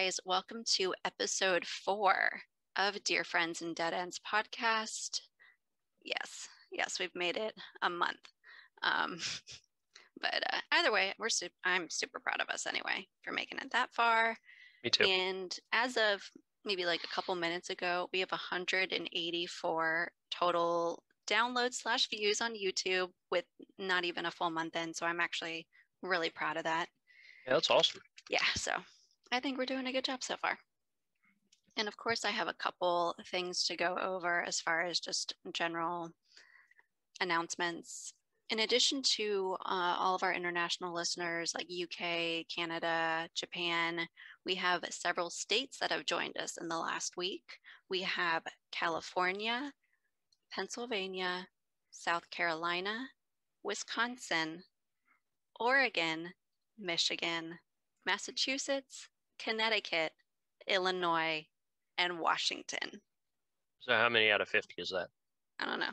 guys. Welcome to episode 4 of Dear Friends and Dead Ends podcast. Yes, we've made it a month. But either way, I'm super proud of us anyway for making it that far. Me too. And as of maybe like a couple minutes ago, we have 184 total downloads / views on YouTube with not even a full month in. So I'm actually really proud of that. Yeah, that's awesome. Yeah, so I think we're doing a good job so far. And of course, I have a couple things to go over as far as just general announcements. In addition to all of our international listeners like UK, Canada, Japan, we have several states that have joined us in the last week. We have California, Pennsylvania, South Carolina, Wisconsin, Oregon, Michigan, Massachusetts, Connecticut, Illinois, and Washington. So how many out of 50 is that? I don't know.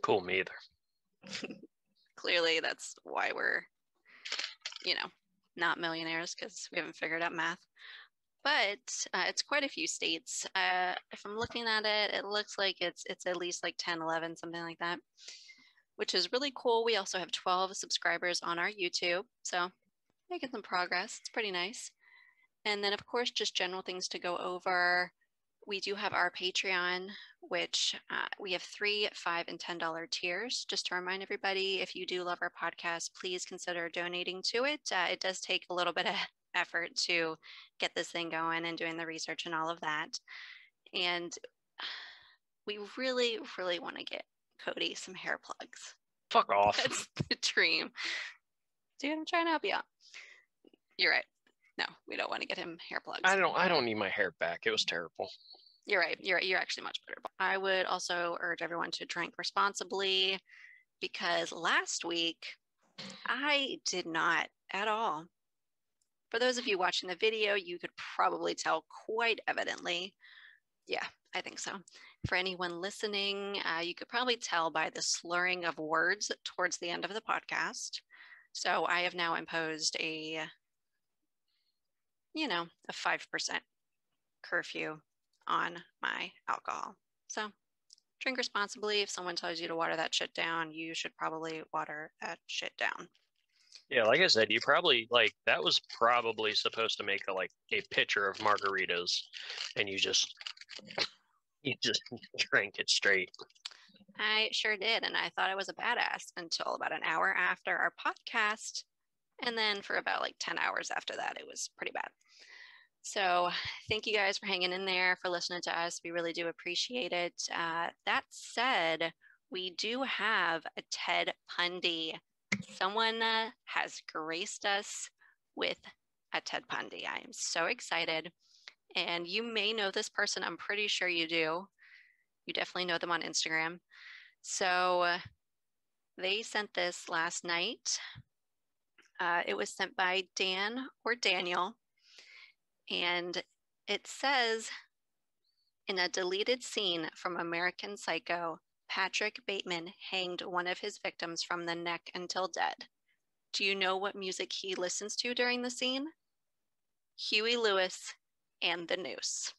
Cool, me either. Clearly, that's why we're, not millionaires, because we haven't figured out math. But it's quite a few states. If I'm looking at it, it looks like it's at least like 10, 11, something like that, which is really cool. We also have 12 subscribers on our YouTube, so making some progress. It's pretty nice. And then, of course, just general things to go over. We do have our Patreon, which we have $3, $5, and $10 tiers. Just to remind everybody, if you do love our podcast, please consider donating to it. It does take a little bit of effort to get this thing going and doing the research and all of that. And we really, really want to get Cody some hair plugs. Fuck off. That's the dream. Dude, I'm trying to help you out. You're right. No, we don't want to get him hair plugs. I don't need my hair back. It was terrible. You're right. You're actually much better. I would also urge everyone to drink responsibly, because last week I did not at all. For those of you watching the video, you could probably tell quite evidently. Yeah, I think so. For anyone listening, you could probably tell by the slurring of words towards the end of the podcast. So I have now imposed a 5% curfew on my alcohol. So drink responsibly. If someone tells you to water that shit down, you should probably water that shit down. Yeah, like I said, you probably that was probably supposed to make a pitcher of margaritas, and you just drank it straight. I sure did, and I thought I was a badass until about an hour after our podcast, and then for about 10 hours after that, it was pretty bad. So thank you guys for hanging in there, for listening to us. We really do appreciate it. That said, we do have a Ted Pundy. Someone has graced us with a Ted Pundy. I am so excited. And you may know this person. I'm pretty sure you do. You definitely know them on Instagram. So they sent this last night. It was sent by Dan or Daniel. And it says, in a deleted scene from American Psycho, Patrick Bateman hanged one of his victims from the neck until dead. Do you know what music he listens to during the scene? Huey Lewis and the Noose.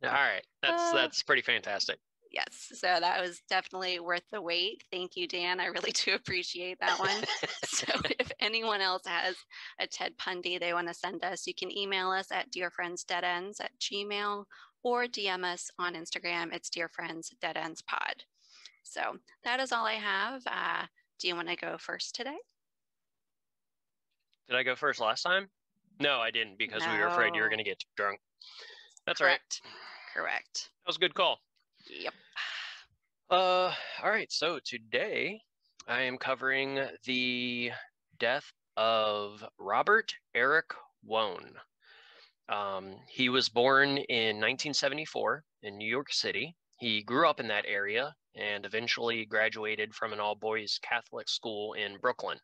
All right, that's pretty fantastic. Yes, so that was definitely worth the wait. Thank you, Dan. I really do appreciate that one. So if anyone else has a Ted Pundy they want to send us, you can email us at dearfriendsdeadends@gmail.com or DM us on Instagram. It's dearfriendsdeadendspod. So that is all I have. Do you want to go first today? Did I go first last time? No, I didn't, because we were afraid you were going to get too drunk. That's correct. Correct. That was a good call. Yep. All right. So today I am covering the death of Robert Eric Wone. He was born in 1974 in New York City. He grew up in that area and eventually graduated from an all-boys Catholic school in Brooklyn.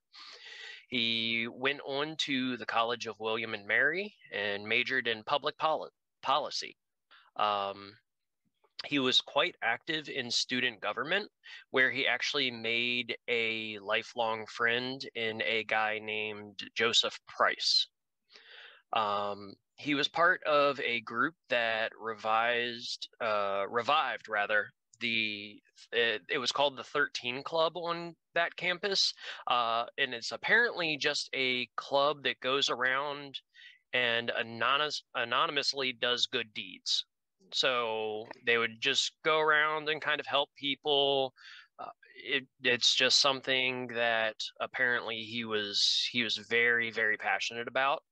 He went on to the College of William and Mary and majored in public policy. He was quite active in student government, where he actually made a lifelong friend in a guy named Joseph Price. He was part of a group that revived rather it was called the 13 Club on that campus, and it's apparently just a club that goes around and anonymously does good deeds. So they would just go around and kind of help people. It's just something that apparently he was very, very passionate about.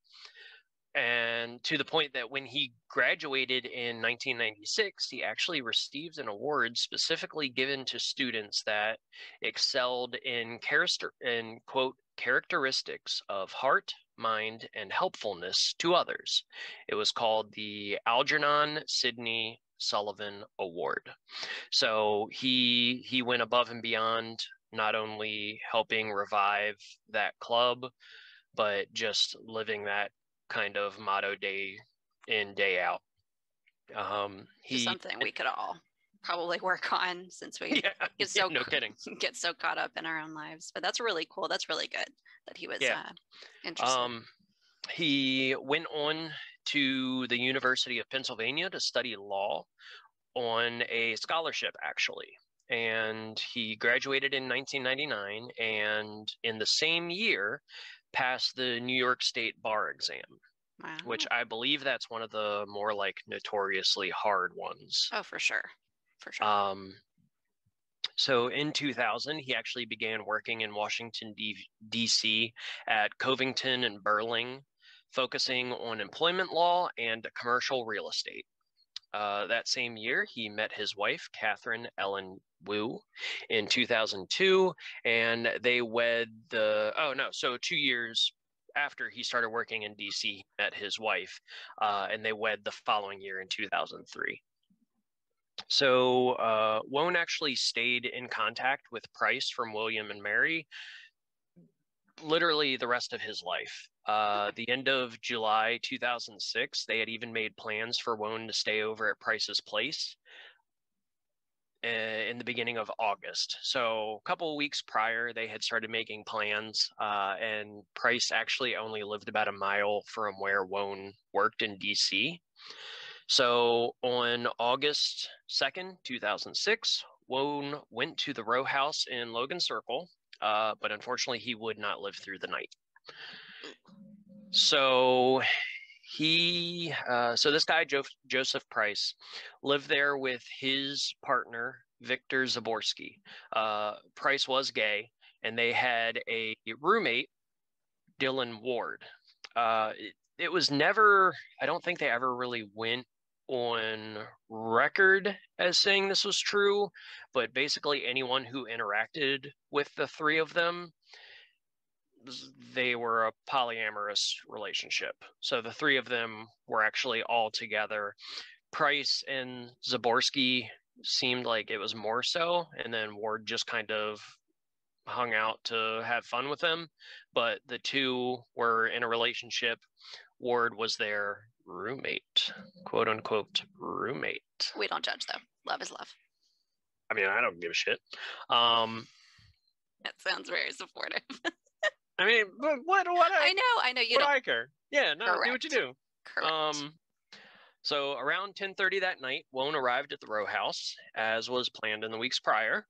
And to the point that when he graduated in 1996, he actually received an award specifically given to students that excelled in quote characteristics of heart, mind, and helpfulness to others. It was called the Algernon Sidney Sullivan Award. So he went above and beyond, not only helping revive that club, but just living that kind of motto day in, day out. Just something we could all probably work on, since we get so caught up in our own lives. But that's really cool. That's really good that he was interested. He went on to the University of Pennsylvania to study law on a scholarship, actually. And he graduated in 1999, and in the same year passed the New York State bar exam. Wow. Which I believe that's one of the more like notoriously hard ones. Oh, for sure. For sure. So in 2000, he actually began working in Washington, D.C. at Covington and Burling, focusing on employment law and commercial real estate. That same year, he met his wife, Catherine Ellen Wu, in 2002, and they wed so 2 years after he started working in DC, he met his wife, and they wed the following year in 2003. So Wone actually stayed in contact with Price from William and Mary literally the rest of his life. The end of July 2006, they had even made plans for Wone to stay over at Price's place in the beginning of August. So a couple of weeks prior, they had started making plans, and Price actually only lived about a mile from where Wone worked in DC. So on August 2nd, 2006, Wone went to the row house in Logan Circle, but unfortunately he would not live through the night. So this guy, Joseph Price, lived there with his partner, Victor Zaborski. Price was gay, and they had a roommate, Dylan Ward. It was never, I don't think they ever really went on record as saying this was true, but basically anyone who interacted with the three of them, they were a polyamorous relationship. So the three of them were actually all together. Price and Zaborski seemed like it was more so, and then Ward just kind of hung out to have fun with them. But the two were in a relationship. Ward was their roommate, quote unquote roommate. We don't judge, though. Love is love. I mean, I don't give a shit. That sounds very supportive. I mean, but what I know you don't. I care. Yeah, no, correct. Do what you do. Correct. So around 10:30 that night, Wone arrived at the row house, as was planned in the weeks prior.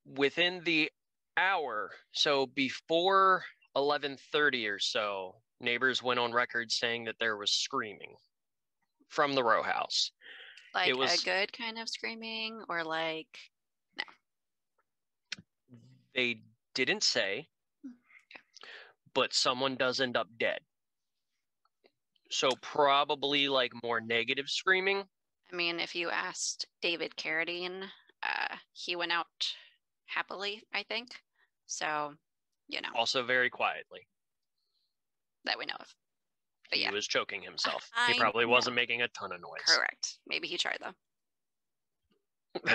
Within the hour, so before 11:30 or so, neighbors went on record saying that there was screaming from the row house. Like it was a good kind of screaming, or like, no? They didn't say, but someone does end up dead. So probably like more negative screaming. I mean, if you asked David Carradine, he went out happily, I think. So, Also very quietly. That we know of. But he was choking himself. He probably wasn't making a ton of noise. Correct. Maybe he tried, though.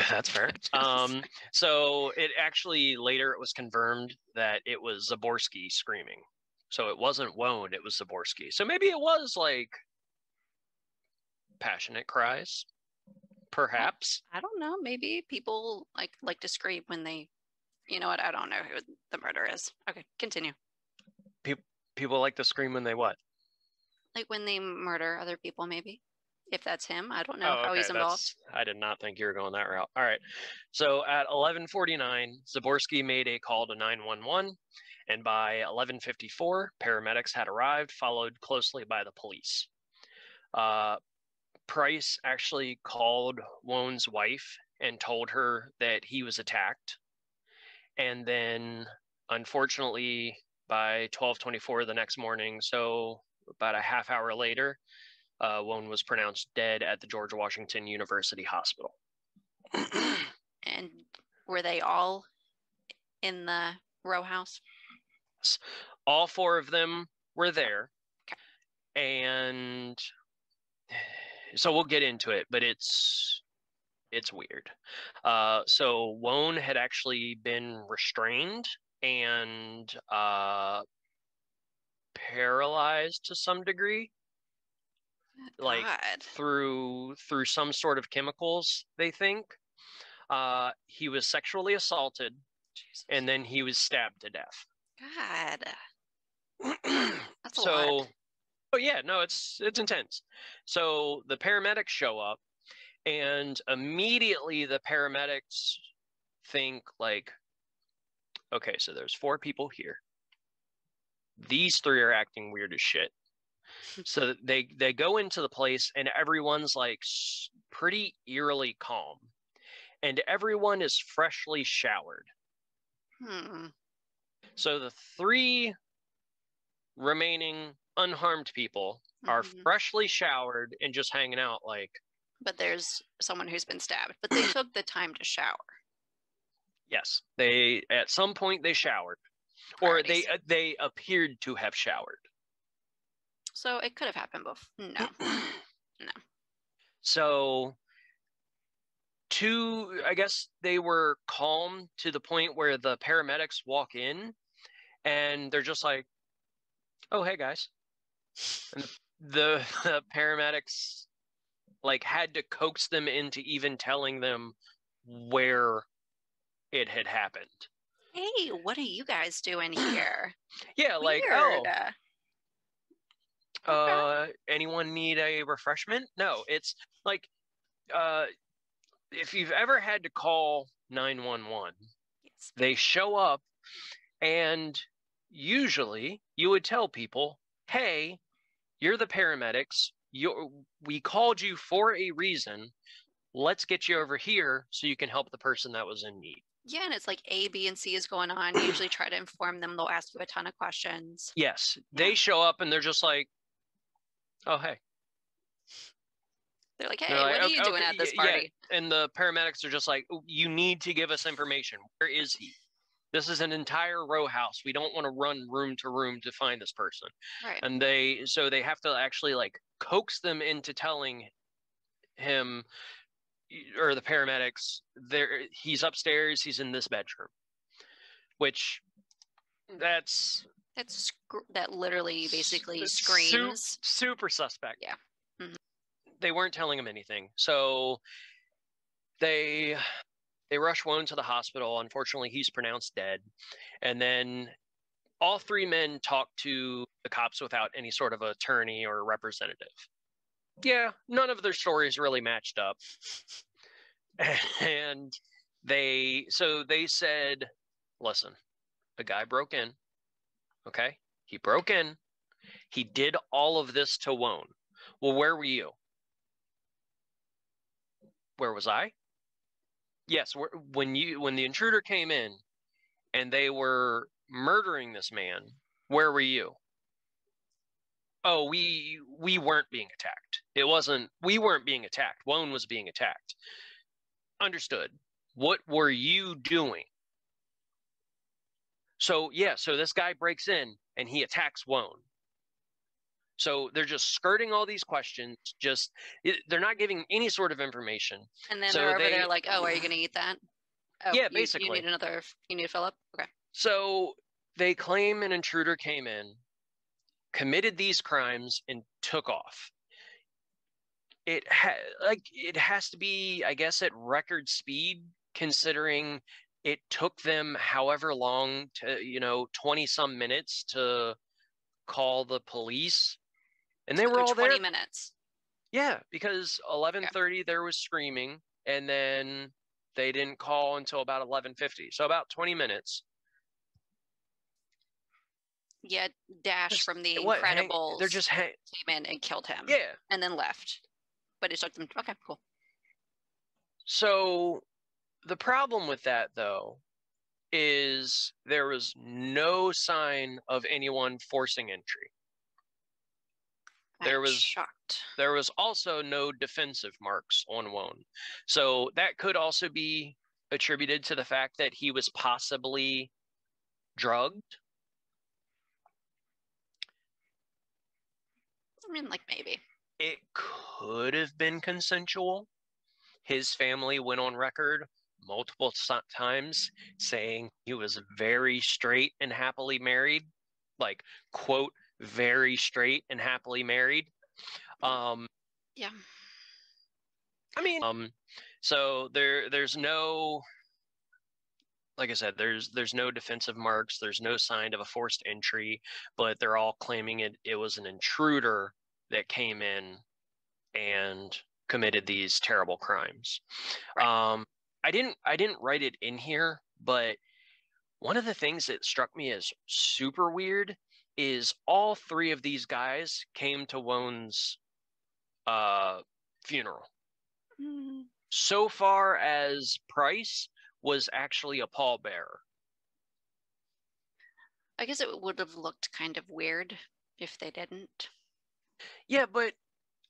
That's fair. So it actually later it was confirmed that it was Zaborski screaming. So it wasn't Wone, it was Zaborski. So maybe it was like passionate cries. perhaps. I don't know. Maybe people like to scream when they, you know what? I don't know who the murderer is. Okay, continue. People like to scream when they what? Like when they murder other people, maybe. If that's him, I don't know Oh, how okay. he's involved. I did not think you were going that route. All right. So at 11:49, Zaborski made a call to 911, and by 11:54, paramedics had arrived, followed closely by the police. Price actually called Wone's wife and told her that he was attacked. And then, unfortunately, by 12:24 the next morning, so about a half hour later, Wone was pronounced dead at the George Washington University Hospital. And were they all in the row house? All four of them were there. Okay. And so we'll get into it, but it's weird. So Wone had actually been restrained and paralyzed to some degree. Like through some sort of chemicals, they think. He was sexually assaulted. Jesus. And then he was stabbed to death. God. That's a lot. Oh yeah, no, it's intense. So the paramedics show up, and immediately the paramedics think like, okay, so there's 4 people here. These 3 are acting weird as shit. So they go into the place, and everyone's like pretty eerily calm, and everyone is freshly showered. So the 3 remaining unharmed people are freshly showered and just hanging out like. But there's someone who's been stabbed, but they took the time to shower. Yes, they at some point they showered, or they appeared to have showered. So it could have happened before. No. So I guess they were calm to the point where the paramedics walk in and they're just like, oh, hey guys. And the paramedics like had to coax them into even telling them where it had happened. Hey, what are you guys doing here? Yeah, weird. Like, oh, okay. Anyone need a refreshment? No, it's like, if you've ever had to call 911, yes. They show up, and usually you would tell people, hey, you're the paramedics. We called you for a reason. Let's get you over here so you can help the person that was in need. Yeah, and it's like A, B, and C is going on. You usually try to inform them. They'll ask you a ton of questions. Yes. Yeah. They show up and they're just like, oh, hey. They're like, hey, what are you doing at this party? Yeah. And the paramedics are just like, you need to give us information. Where is he? This is an entire row house. We don't want to run room to room to find this person. Right. And they have to actually like coax them into telling him, or the paramedics, he's upstairs, he's in this bedroom. Which that literally basically screams. Super suspect. Yeah. Mm-hmm. They weren't telling him anything. So they rush Wone to the hospital. Unfortunately, he's pronounced dead. And then all 3 men talk to the cops without any sort of attorney or representative. Yeah, none of their stories really matched up. And they said, listen, a guy broke in. Okay? He broke in. He did all of this to Wone. Well, where were you? Where was I? Yes, when the intruder came in and they were murdering this man, where were you? Oh, we weren't being attacked. We weren't being attacked. Wone was being attacked. Understood. What were you doing? So this guy breaks in and he attacks Wone. So they're just skirting all these questions. They're not giving any sort of information. And then they're over there like, oh, are you going to eat that? Oh, yeah, basically. You need to fill up? Okay. So they claim an intruder came in, committed these crimes, and took off. it has to be, I guess, at record speed, considering it took them however long to 20 some minutes to call the police, and they were all 20 there. minutes. Yeah, because 11:30 there was screaming, and then they didn't call until about 11:50, so about 20 minutes. Yeah, Dash from The What? Incredibles They're just came in and killed him. Yeah. And then left. But it took them. Okay, cool. So the problem with that, though, is there was no sign of anyone forcing entry. I'm shocked. There was also no defensive marks on Wone. So that could also be attributed to the fact that he was possibly drugged. I mean, like, maybe. It could have been consensual. His family went on record multiple times saying he was very straight and happily married, like, quote, very straight and happily married. Yeah. I mean, so there's no, like I said, there's no defensive marks, there's no sign of a forced entry, but they're all claiming it was an intruder that came in and committed these terrible crimes. Right. I didn't write it in here, but one of the things that struck me as super weird is all three of these guys came to Wone's funeral. Mm. So far as Price was actually a pallbearer. I guess it would have looked kind of weird if they didn't. Yeah, but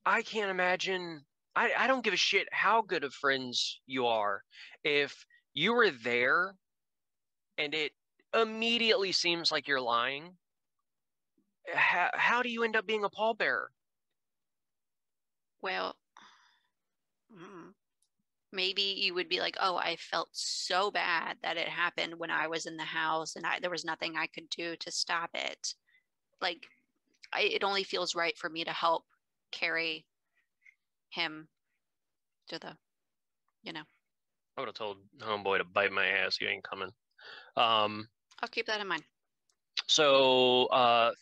I can't imagine. I don't give a shit how good of friends you are. If you were there and it immediately seems like you're lying, how do you end up being a pallbearer? Well, maybe you would be like, oh, I felt so bad that it happened when I was in the house and there was nothing I could do to stop it. Like, it only feels right for me to help carry him to the, I would have told homeboy to bite my ass. You ain't coming. I'll keep that in mind. So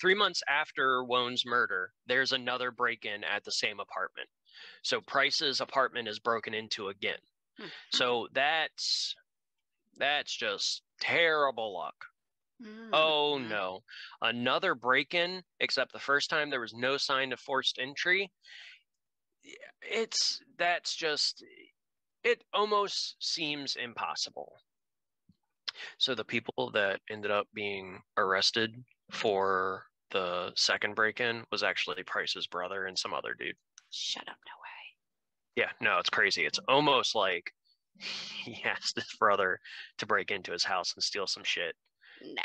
3 months after Wone's murder, there's another break-in at the same apartment. So Price's apartment is broken into again. Mm-hmm. So that's just terrible luck. Mm-hmm. Oh no. Another break-in, except the first time there was no sign of forced entry. It almost seems impossible. So the people that ended up being arrested for the second break-in was actually Price's brother and some other dude. Shut up, no way. Yeah, no, it's crazy. It's almost like he asked his brother to break into his house and steal some shit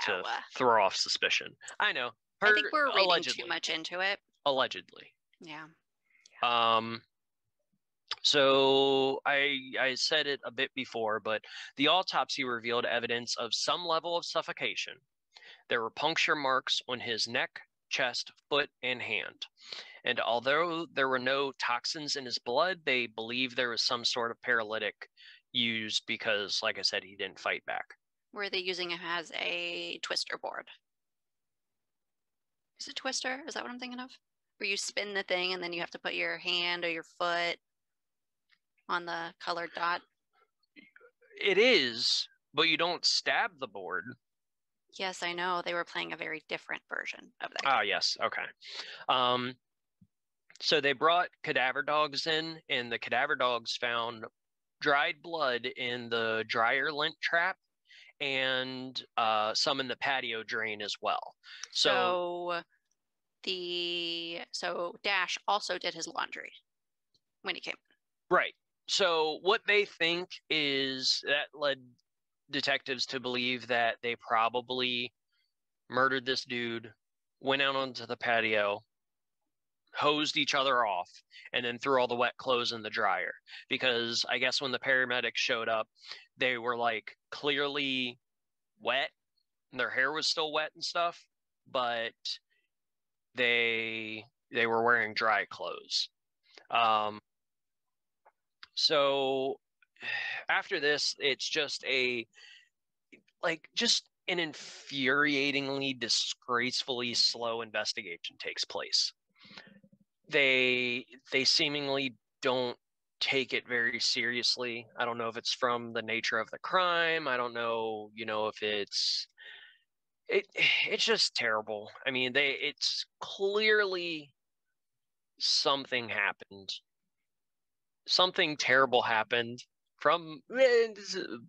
to throw off suspicion. I know. I think we're reading too much into it. Allegedly. Yeah. So I said it a bit before, but the autopsy revealed evidence of some level of suffocation. There were puncture marks on his neck, chest, foot, and hand. And although there were no toxins in his blood, they believe there was some sort of paralytic used because, like I said, he didn't fight back. Were they using him as a twister board? Is it twister? Is that what I'm thinking of? Where you spin the thing and then you have to put your hand or your foot on the colored dot? It is, but you don't stab the board. Yes, I know. They were playing a very different version of that. Ah, yes. Okay. So they brought cadaver dogs in, and the cadaver dogs found dried blood in the dryer lint trap and some in the patio drain as well. So Dash also did his laundry when he came. Right. So what they think is that led detectives to believe that they probably murdered this dude, went out onto the patio, hosed each other off, and then threw all the wet clothes in the dryer. Because I guess when the paramedics showed up, they were like clearly wet and their hair was still wet and stuff, but they were wearing dry clothes. So after this, it's just just an infuriatingly, disgracefully slow investigation takes place. They seemingly don't take it very seriously. I don't know if it's from the nature of the crime. I don't know, if it's just terrible. I mean, it's clearly something happened. Something terrible happened from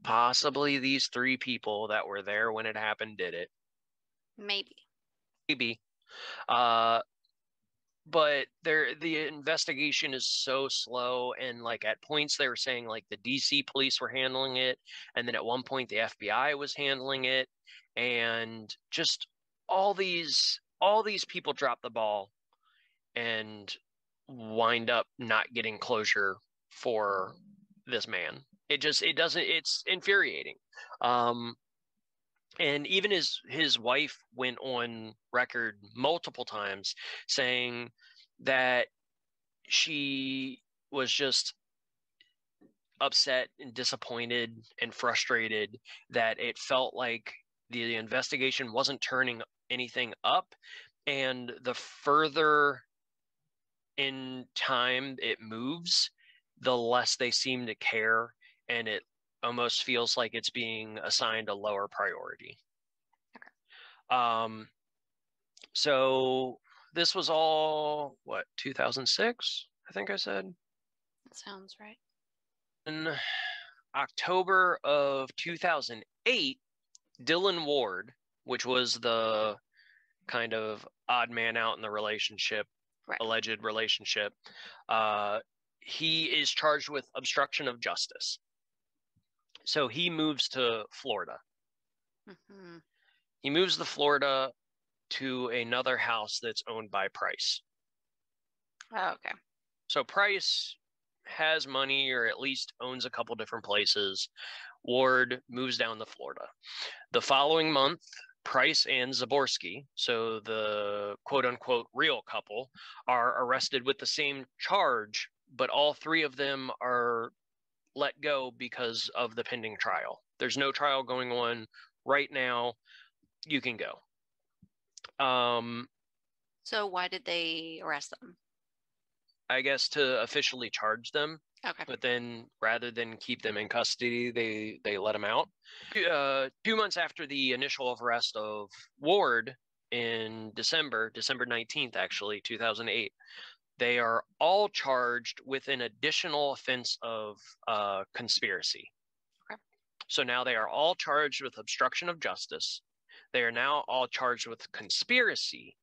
possibly these three people that were there when it happened did it. Maybe. But the investigation is so slow, and like at points they were saying like the DC police were handling it, and then at one point the FBI was handling it, and just all these people drop the ball and wind up not getting closure for this man. It's infuriating. And even his wife went on record multiple times saying that she was just upset and disappointed and frustrated that it felt like the investigation wasn't turning anything up, and the further in time it moves, the less they seem to care, and it almost feels like it's being assigned a lower priority. Okay. So this was all, 2006, I think I said? That sounds right. In October of 2008, Dylan Ward, which was the kind of odd man out in the relationship, right, alleged relationship, he is charged with obstruction of justice. So he moves to Florida. Mm-hmm. He moves to Florida to another house that's owned by Price. Oh, okay. So Price has money, or at least owns a couple different places. Ward moves down to Florida. The following month, Price and Zaborski, so the quote-unquote real couple, are arrested with the same charge, but all three of them are let go because of the pending trial. There's no trial going on right now. You can go. So why did they arrest them? I guess to officially charge them. Okay. But then rather than keep them in custody, they let them out. 2 months after the initial arrest of Ward in December 19th, actually, 2008, they are all charged with an additional offense of conspiracy. Okay. So now they are all charged with obstruction of justice. They are now all charged with conspiracy.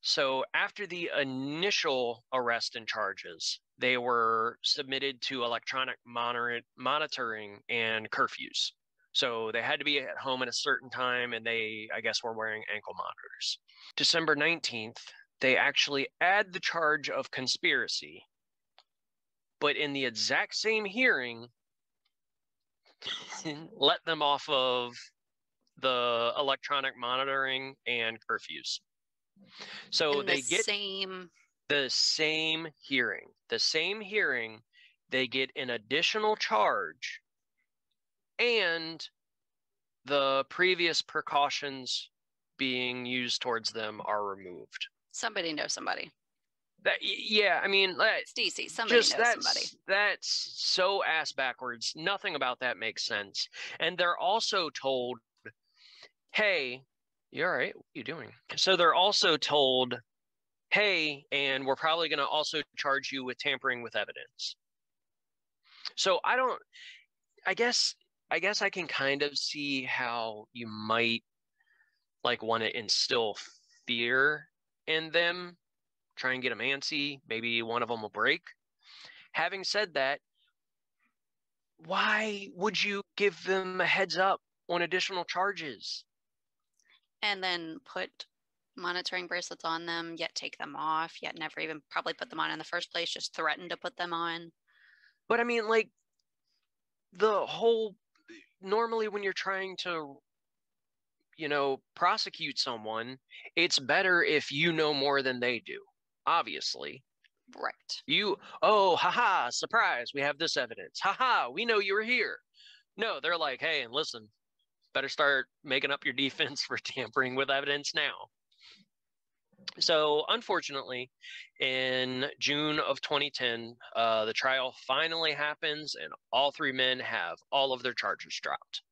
So after the initial arrest and charges, they were submitted to electronic monitoring and curfews. So they had to be at home at a certain time, and they, I guess, were wearing ankle monitors. December 19th, they actually add the charge of conspiracy. But in the exact same hearing, let them off of the electronic monitoring and curfews. So they get the same hearing. The same hearing, they get an additional charge, and the previous precautions being used towards them are removed. Somebody knows somebody. Yeah, I mean, it's DC. Somebody knows somebody. That's so ass backwards. Nothing about that makes sense. And they're also told, hey, you all right? What are you doing? So they're also told, hey, and we're probably going to also charge you with tampering with evidence. So I guess I can kind of see how you might want to instill fear in them, try and get them antsy. Maybe one of them will break. Having said that, why would you give them a heads up on additional charges? And then put monitoring bracelets on them, yet take them off, yet never even probably put them on in the first place, just threatened to put them on. But I mean, normally when you're trying to, prosecute someone, it's better if you know more than they do, obviously. Right. Haha, surprise, we have this evidence. Haha, we know you were here. No, they're like, hey, listen, better start making up your defense for tampering with evidence now. So, unfortunately, in June of 2010, the trial finally happens, and all three men have all of their charges dropped.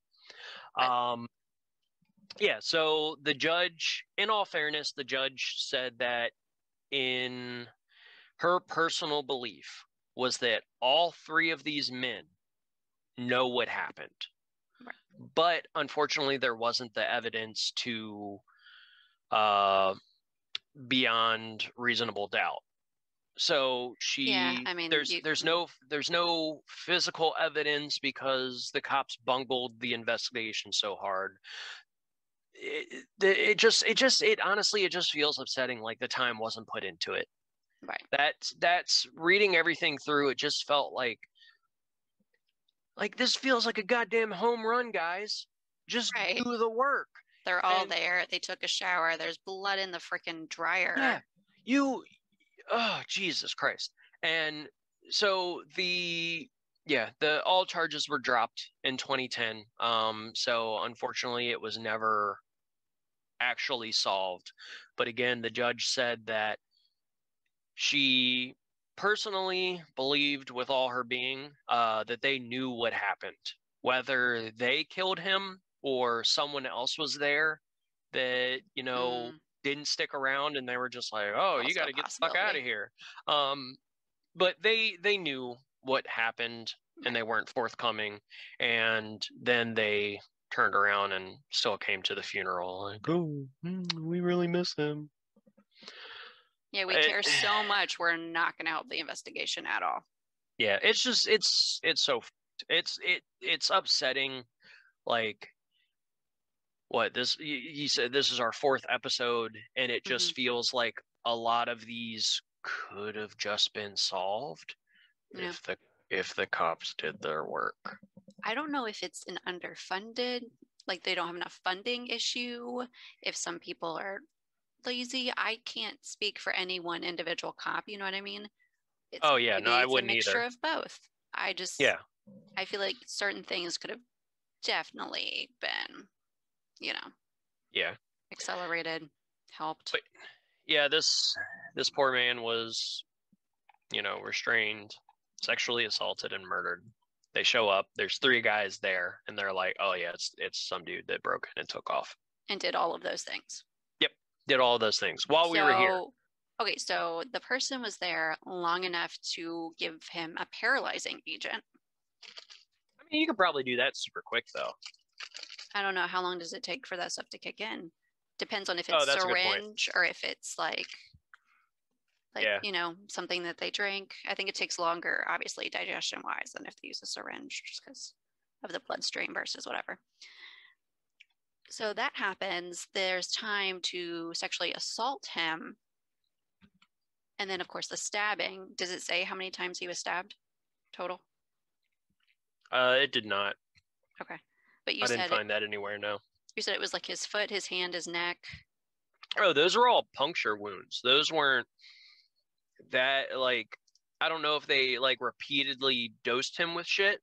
Yeah, so the judge, in all fairness, the judge said that in her personal belief was that all three of these men know what happened. Right. But unfortunately, there wasn't the evidence to beyond reasonable doubt. So there's no physical evidence because the cops bungled the investigation so hard. It honestly just feels upsetting, like the time wasn't put into it. Right. That's reading everything through, it just felt like this feels like a goddamn home run, guys. Just do the work. They're all there. They took a shower. There's blood in the freaking dryer. Yeah. Oh, Jesus Christ. And so the all charges were dropped in 2010. So unfortunately it was never actually solved. But again, the judge said that she personally believed with all her being that they knew what happened, whether they killed him or someone else was there that didn't stick around and they were just like, oh, you got to get the fuck out of here. But they knew what happened and they weren't forthcoming, and then they turned around and still came to the funeral like, oh, we really miss him. Yeah, we care so much. We're not going to help the investigation at all. Yeah, it's just it's upsetting. Like, what this he said, this is our 4th episode, and it just feels like a lot of these could have just been solved if the cops did their work. I don't know if it's an underfunded, like they don't have enough funding issue, if some people are lazy. I can't speak for any one individual cop, you know what I mean? I wouldn't it's a mixture either. of both. I feel like certain things could have definitely been, accelerated, helped. But yeah, this poor man was, restrained, sexually assaulted, and murdered. They show up, there's 3 guys there, and they're like, oh yeah, it's some dude that broke in and took off. And did all of those things. Yep, did all of those things while we were here. Okay, so the person was there long enough to give him a paralyzing agent. I mean, you could probably do that super quick, though. I don't know. How long does it take for that stuff to kick in? Depends on if it's syringe or if it's like something that they drink. I think it takes longer, obviously, digestion-wise, than if they use a syringe, just because of the bloodstream versus whatever. So that happens. There's time to sexually assault him. And then, of course, the stabbing. Does it say how many times he was stabbed total? It did not. Okay. But I didn't find that anywhere, no. You said it was like his foot, his hand, his neck. Oh, those were all puncture wounds. Those weren't that, I don't know if they, repeatedly dosed him with shit.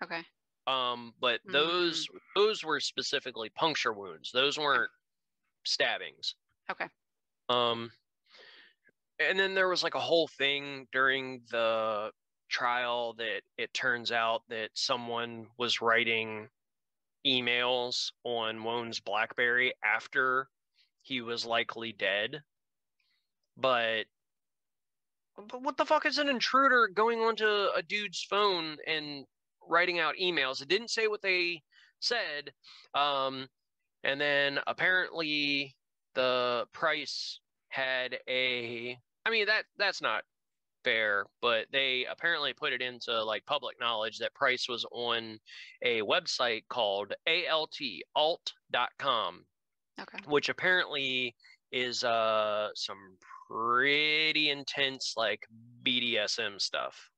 Okay. But those were specifically puncture wounds. Those weren't stabbings. Okay. And then there was a whole thing during the trial that it turns out that someone was writing emails on Wone's BlackBerry after he was likely dead. But what the fuck is an intruder going onto a dude's phone and writing out emails? It didn't say what they said. And then apparently the Price had that's not fair, but they apparently put it into public knowledge that Price was on a website called alt.com, which apparently is some pretty intense BDSM stuff.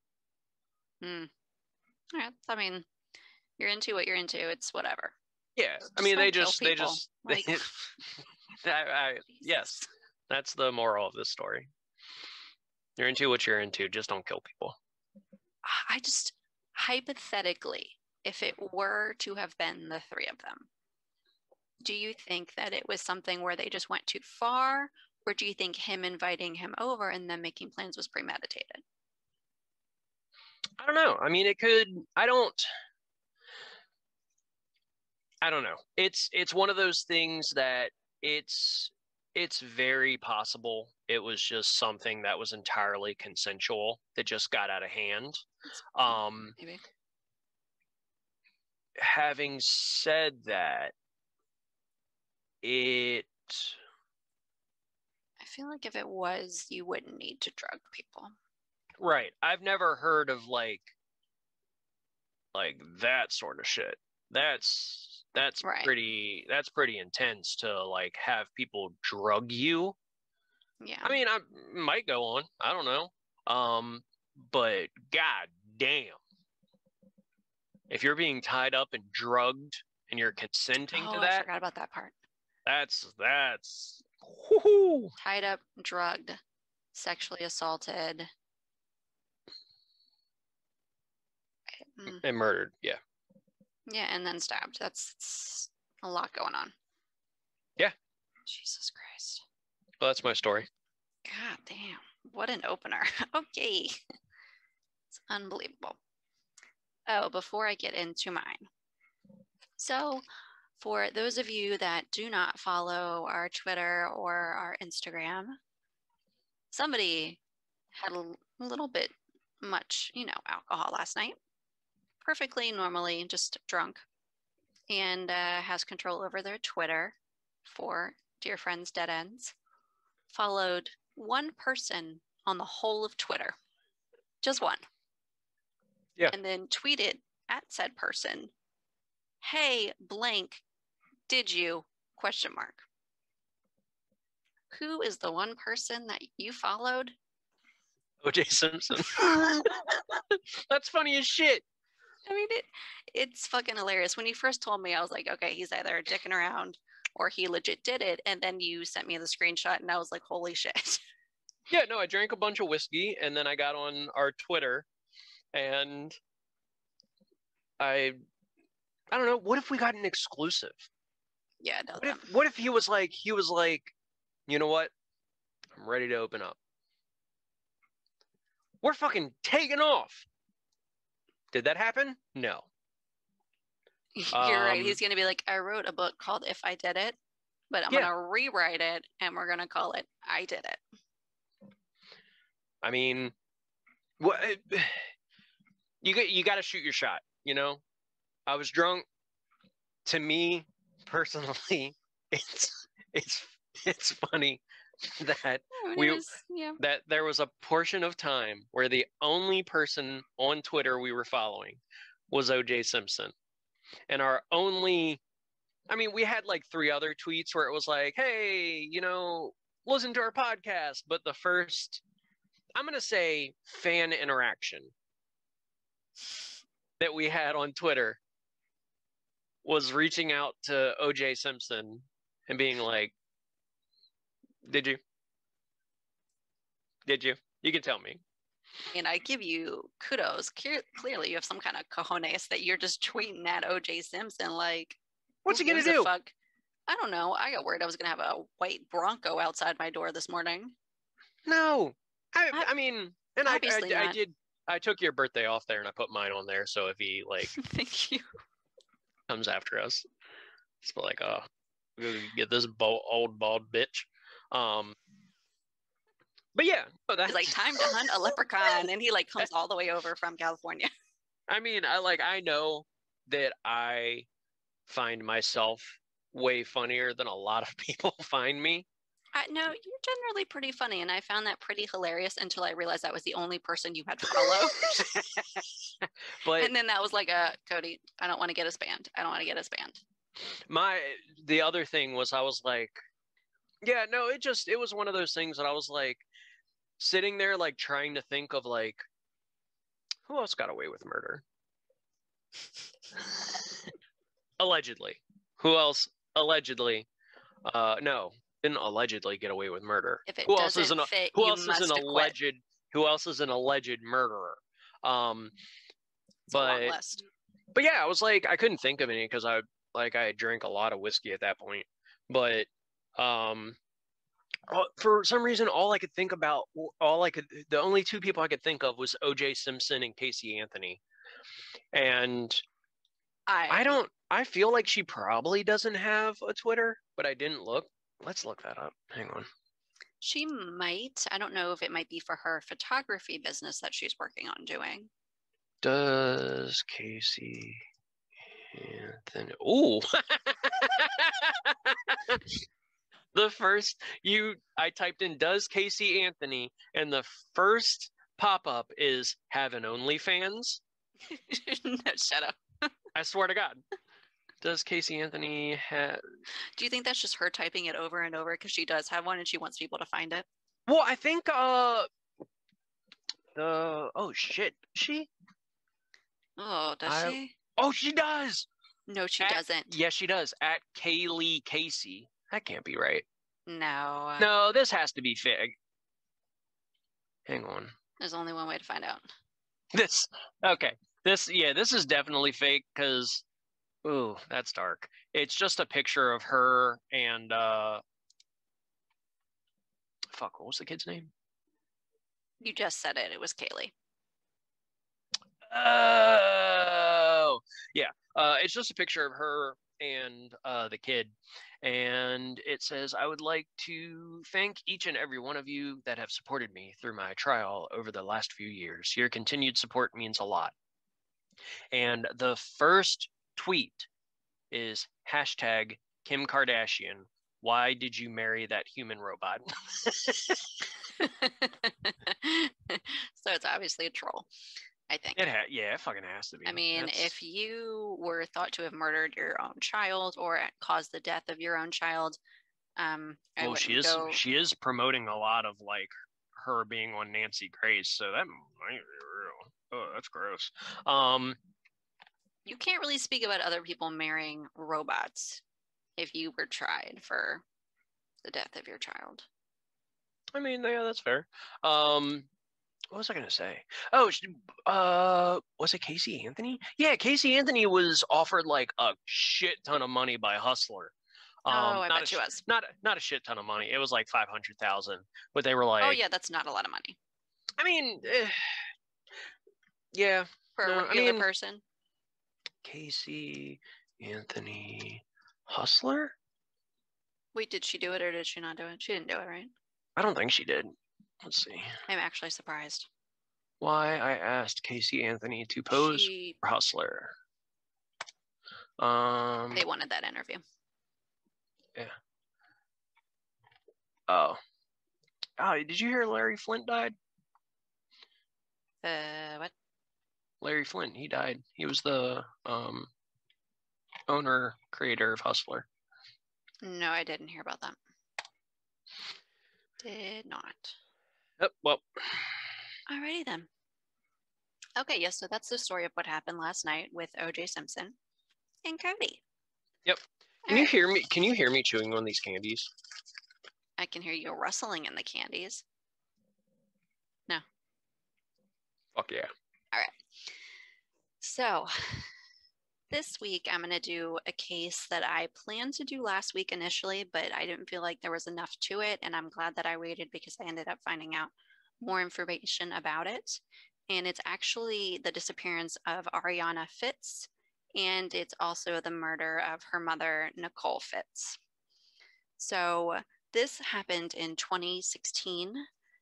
Yeah, I mean, you're into what you're into. It's whatever. Yeah, I mean, they just yes, that's the moral of this story. You're into what you're into. Just don't kill people. I just, hypothetically, if it were to have been the three of them, do you think that it was something where they just went too far? Or do you think him inviting him over and then making plans was premeditated? I don't know. I mean, it could. I don't know. It's one of those things that it's very possible it was just something that was entirely consensual that just got out of hand. Maybe. Having said that, I feel like if it was, you wouldn't need to drug people. Right. I've never heard of like that sort of shit. That's right. pretty intense to like have people drug you. Yeah. I mean, I might go on. I don't know. But god damn. If you're being tied up and drugged and you're consenting to that. I forgot about that part. That's whoo-hoo. Tied up, drugged, sexually assaulted. And murdered, yeah. Yeah, and then stabbed. That's a lot going on. Yeah. Jesus Christ. Well, that's my story. God damn. What an opener. Okay. It's unbelievable. Oh, before I get into mine. So, for those of you that do not follow our Twitter or our Instagram, somebody had a little bit much, alcohol last night. Perfectly normally, just drunk, and has control over their Twitter for Dear Friends Dead Ends. Followed one person on the whole of Twitter. Just one. Yeah. And then tweeted at said person, "Hey, blank, did you? ? Who is the one person that you followed? OJ Simpson. That's funny as shit. I mean, it's fucking hilarious. When you first told me, I was like, okay, he's either dicking around or he legit did it. And then you sent me the screenshot and I was like, holy shit. Yeah, no, I drank a bunch of whiskey and then I got on our Twitter and I don't know, what if we got an exclusive? Yeah, no. What if he was like, you know what? I'm ready to open up. We're fucking taking off. Did that happen? No. You're right. He's going to be like, I wrote a book called If I Did It, but I'm going to rewrite it and we're going to call it I Did It. I mean, what? You got to shoot your shot, you know? I was drunk. To me, personally, it's funny that that there was a portion of time where the only person on Twitter we were following was OJ Simpson. And we had like 3 other tweets where it was like, hey, listen to our podcast. But the first, I'm going to say, fan interaction that we had on Twitter was reaching out to OJ Simpson and being like, did you? You can tell me. And I give you kudos. Clearly, you have some kind of cojones that you're just tweeting at OJ Simpson. Like, what's he going to do? Fuck? I don't know. I got worried I was going to have a white Bronco outside my door this morning. No. I mean, and I did. I took your birthday off there and I put mine on there. So if he, like, thank you, comes after us, it's like, oh, get this old bald bitch. But yeah, it's like time to hunt a leprechaun, and he like comes all the way over from California. I mean, I know that I find myself way funnier than a lot of people find me. No, you're generally pretty funny, and I found that pretty hilarious until I realized that was the only person you had followed. And then that was like, Cody, I don't want to get us banned. The other thing was I was like, yeah, no, it was one of those things that I was like sitting there like trying to think of like, who else got away with murder? Allegedly. Who else allegedly? No, didn't allegedly get away with murder. If it who doesn't else is fit, who else is an alleged? who else is an alleged murderer. It's a long list. But yeah, I was like, I couldn't think of any because I drank a lot of whiskey at that point. But for some reason, the only two people I could think of was OJ Simpson and Casey Anthony. And I feel like she probably doesn't have a Twitter, but I didn't look. Let's look that up. Hang on. She might. I don't know if it might be for her photography business that she's working on doing. Does Casey Anthony? Ooh. I typed in "does Casey Anthony," and the first pop-up is "have an OnlyFans." No, shut up. I swear to God. Does Casey Anthony have... Do you think that's just her typing it over and over because she does have one and she wants people to find it? Well, I think oh shit, she? Oh, does she? Oh, she does. No, she doesn't. Yes, she does. At Kaylee Casey. That can't be right. No. No, this has to be fake. Hang on. There's only one way to find out. This is definitely fake because, ooh, that's dark. It's just a picture of her and fuck, what was the kid's name? You just said it. It was Kaylee. Oh, yeah. It's just a picture of her and the kid. And it says, "I would like to thank each and every one of you that have supported me through my trial over the last few years. Your continued support means a lot." And the first tweet is hashtag Kim Kardashian. Why did you marry that human robot? So it's obviously a troll, I think. It fucking has to be. I mean, if you were thought to have murdered your own child or caused the death of your own child, she is promoting a lot of like her being on Nancy Grace, so that might be real. Oh, that's gross. You can't really speak about other people marrying robots if you were tried for the death of your child. I mean, yeah, that's fair. What was I going to say? Oh, was it Casey Anthony? Yeah, Casey Anthony was offered like a shit ton of money by Hustler. I bet she was. Not a shit ton of money. It was like $500,000, but they were like, oh yeah, that's not a lot of money. I mean, yeah, for a regular person. Casey Anthony Hustler. Wait, did she do it or did she not do it? She didn't do it, right? I don't think she did. Let's see. I'm actually surprised. Why I asked Casey Anthony to pose for Hustler. They wanted that interview. Yeah. Oh, did you hear Larry Flint died? What? Larry Flint, he died. He was the owner, creator of Hustler. No, I didn't hear about that. Did not. Oh, well. Alrighty then. Okay, yes, so that's the story of what happened last night with OJ Simpson and Cody. Yep. Can you hear me? Can you hear me chewing on these candies? I can hear you rustling in the candies. No. Fuck yeah. All right. So this week I'm going to do a case that I planned to do last week initially, but I didn't feel like there was enough to it, and I'm glad that I waited because I ended up finding out more information about it. And it's actually the disappearance of Arianna Fitz, and it's also the murder of her mother, Nicole Fitz. So this happened in 2016.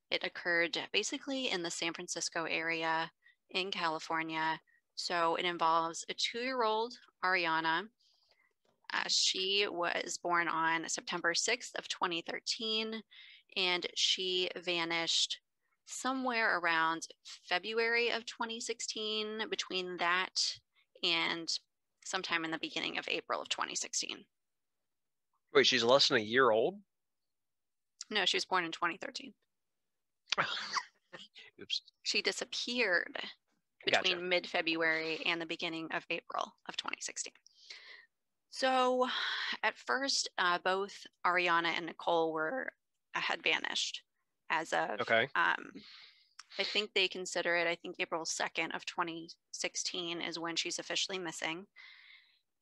It occurred basically in the San Francisco area in California. So it involves a 2-year-old Arianna. She was born on September 6th of 2013, and she vanished somewhere around February of 2016, between that and sometime in the beginning of April of 2016. Wait, she's less than a year old? No, she was born in 2013. Oops. She disappeared between mid-February and the beginning of April of 2016. So at first, both Arianna and Nicole had vanished as of I think they consider it, I think April 2nd of 2016 is when she's officially missing.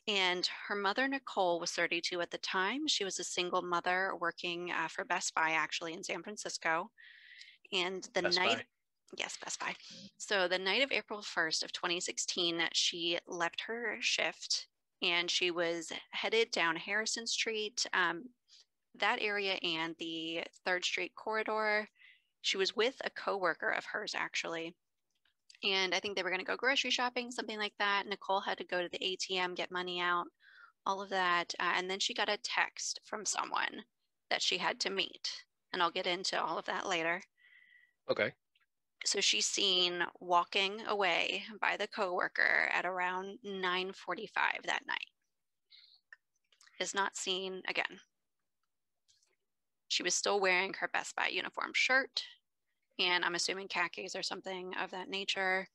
And her mother, Nicole, was 32 at the time. She was a single mother working for Best Buy, actually, in San Francisco. And the Best night, Buy. yes, Best Buy. So the night of April 1st of 2016, she left her shift and she was headed down Harrison Street, that area, and the 3rd Street corridor. She was with a coworker of hers, actually. And I think they were going to go grocery shopping, something like that. Nicole had to go to the ATM, get money out, all of that. And then she got a text from someone that she had to meet. And I'll get into all of that later. Okay. So she's seen walking away by the coworker at around 9:45 that night. Is not seen again. She was still wearing her Best Buy uniform shirt, and I'm assuming khakis or something of that nature.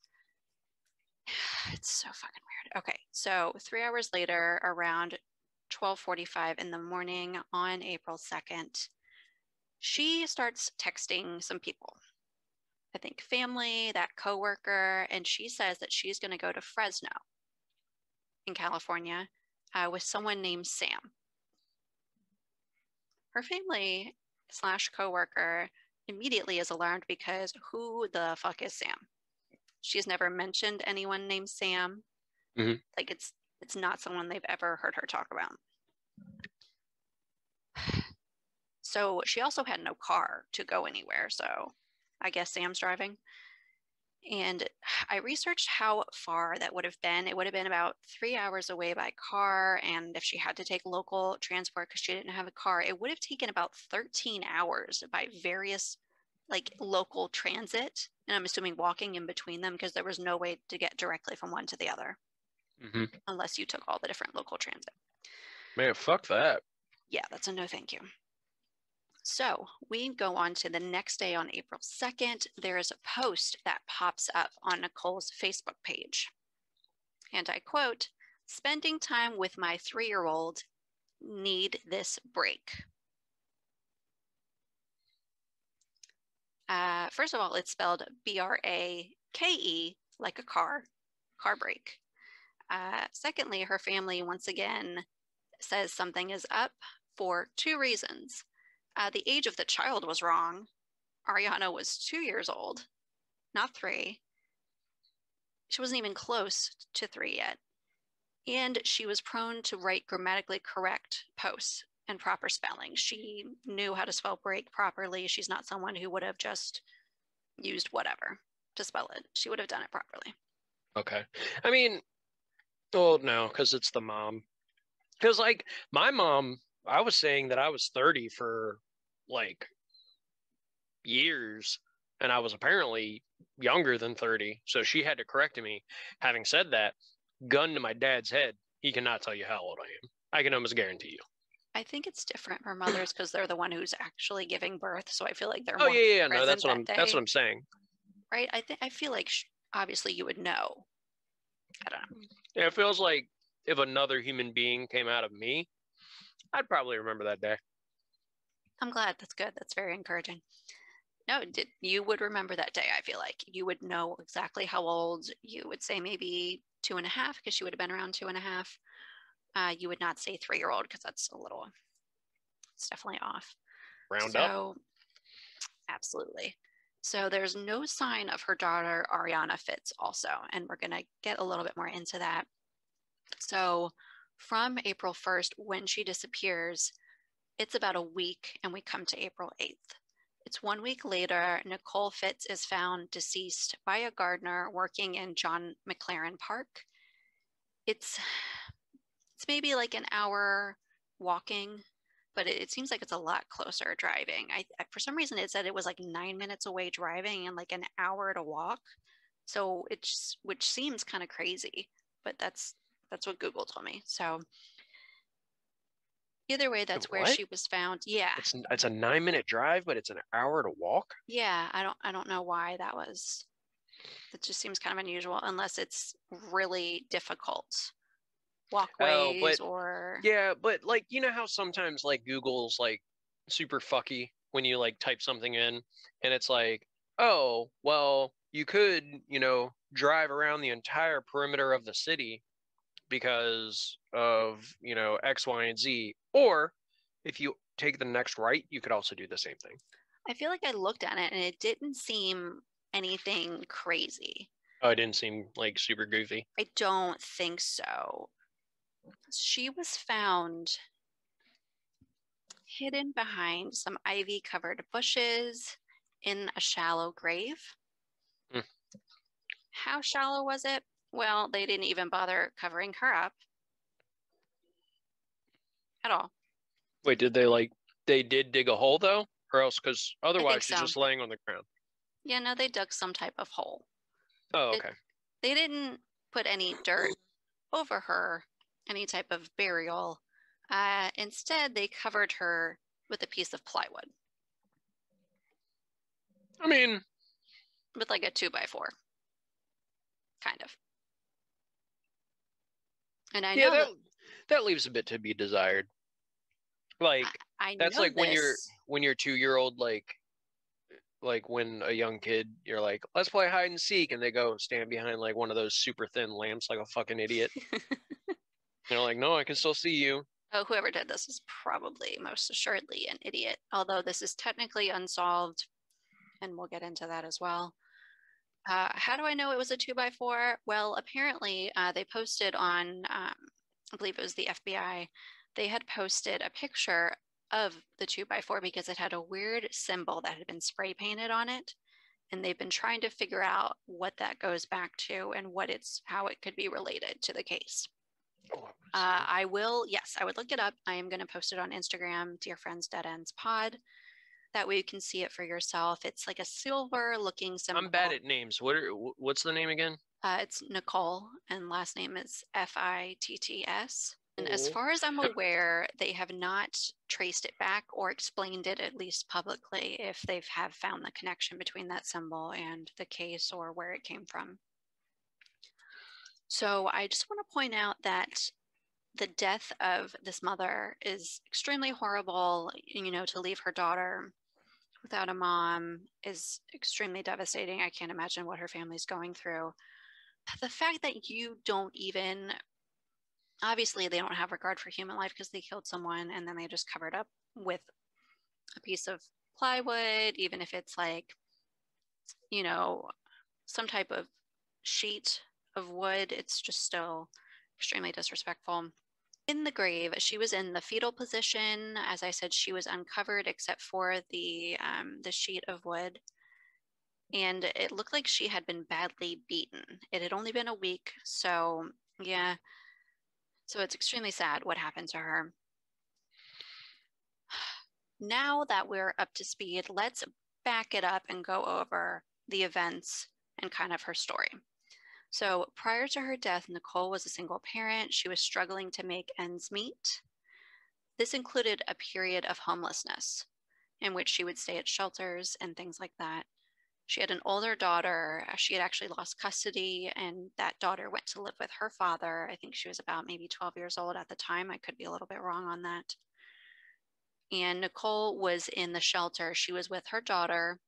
It's so fucking weird. Okay, so 3 hours later, around 12:45 in the morning on April 2nd, she starts texting some people. I think family, that coworker, and she says that she's going to go to Fresno in California with someone named Sam. Her family / coworker immediately is alarmed because who the fuck is Sam? She's never mentioned anyone named Sam. Mm-hmm. Like it's not someone they've ever heard her talk about. So she also had no car to go anywhere. So I guess Sam's driving. And I researched how far that would have been. It would have been about 3 hours away by car. And if she had to take local transport because she didn't have a car, it would have taken about 13 hours by various like local transit. And I'm assuming walking in between them because there was no way to get directly from one to the other unless you took all the different local transit. Man, fuck that. Yeah, that's a no thank you. So we go on to the next day on April 2nd. There is a post that pops up on Nicole's Facebook page. And I quote, "Spending time with my 3-year-old, need this break." First of all, it's spelled BRAKE, like a car break. Secondly, her family once again says something is up for 2 reasons. The age of the child was wrong. Arianna was 2 years old, not 3. She wasn't even close to 3 yet. And she was prone to write grammatically correct posts and proper spelling. She knew how to spell break properly. She's not someone who would have just used whatever to spell it. She would have done it properly. Okay. I mean, well, no, because it's the mom. Because, like, my mom, I was saying that I was 30 for, like, years, and I was apparently younger than 30, so she had to correct me. Having said that, gun to my dad's head, he cannot tell you how old I am. I can almost guarantee you. I think it's different for mothers because they're the one who's actually giving birth, so I feel like they're Oh, more yeah, no, present that's what I'm saying. Right? I feel like obviously you would know. I don't know. Yeah, it feels like if another human being came out of me, I'd probably remember that day. I'm glad. That's good. That's very encouraging. No, you would remember that day, I feel like. You would know exactly how old. You would say maybe 2.5 because she would have been around 2.5. You would not say 3-year-old because that's it's definitely off. Round up. Absolutely. So there's no sign of her daughter, Arianna Fitz, also. And we're going to get a little bit more into that. So from April 1st, when she disappears, it's about a week, and we come to April 8th. It's 1 week later. Nicole Fitz is found deceased by a gardener working in John McLaren Park. It's maybe like an hour walking, but it seems like it's a lot closer driving. I for some reason it said it was like 9 minutes away driving and like an hour to walk. So which seems kind of crazy, but that's what Google told me. So either way, that's where she was found. Yeah. It's a 9-minute drive, but it's an hour to walk. Yeah, I don't know why that was. That just seems kind of unusual, unless it's really difficult walkways or. Yeah, but like you know how sometimes like Google's like super fucky when you like type something in and it's like oh, well, you could, drive around the entire perimeter of the city because of, X, Y, and Z. Or if you take the next right, you could also do the same thing. I feel like I looked at it and it didn't seem anything crazy. Oh, it didn't seem like super goofy. I don't think so. She was found hidden behind some ivy-covered bushes in a shallow grave. Mm. How shallow was it? Well, they didn't even bother covering her up at all. Wait, they did dig a hole though? Or else, because I think otherwise she's so. just laying on the ground. Yeah, no, they dug some type of hole. Oh, okay. They didn't put any dirt over her, any type of burial. Instead, they covered her with a piece of plywood. I mean, with like a 2x4, kind of. And I yeah, know that leaves a bit to be desired. Like I that's know like when this. you're 2-year-old, like when a young kid, you're like, let's play hide and seek, and they go stand behind like one of those super thin lamps like a fucking idiot. They're like, no, I can still see you. Oh, whoever did this is probably most assuredly an idiot, although this is technically unsolved, and we'll get into that as well. How do I know it was a 2x4? Well, apparently they posted on, I believe it was the FBI, they had posted a picture of the 2x4 because it had a weird symbol that had been spray painted on it. And they've been trying to figure out what that goes back to and how it could be related to the case. Oh, I will, yes, I would look it up. I am going to post it on Instagram, Dear Friends Dead Ends Pod. That way you can see it for yourself. It's like a silver looking symbol. I'm bad at names. What's the name again? It's Nicole, and last name is Fitts. And as Oh. far as I'm aware, they have not traced it back or explained it, at least publicly, if they have found the connection between that symbol and the case or where it came from. So I just want to point out that the death of this mother is extremely horrible. To leave her daughter without a mom is extremely devastating. I can't imagine what her family's going through. The fact that you don't even, obviously, they don't have regard for human life because they killed someone and then they just covered up with a piece of plywood, even if it's like, some type of sheet of wood, it's just still extremely disrespectful. In the grave, she was in the fetal position. As I said, she was uncovered except for the sheet of wood, and it looked like she had been badly beaten. It had only been a week, so yeah. So it's extremely sad what happened to her. Now that we're up to speed, let's back it up and go over the events and kind of her story. So prior to her death, Nicole was a single parent. She was struggling to make ends meet. This included a period of homelessness in which she would stay at shelters and things like that. She had an older daughter. She had actually lost custody, and that daughter went to live with her father. I think she was about maybe 12 years old at the time. I could be a little bit wrong on that. And Nicole was in the shelter. She was with her daughter.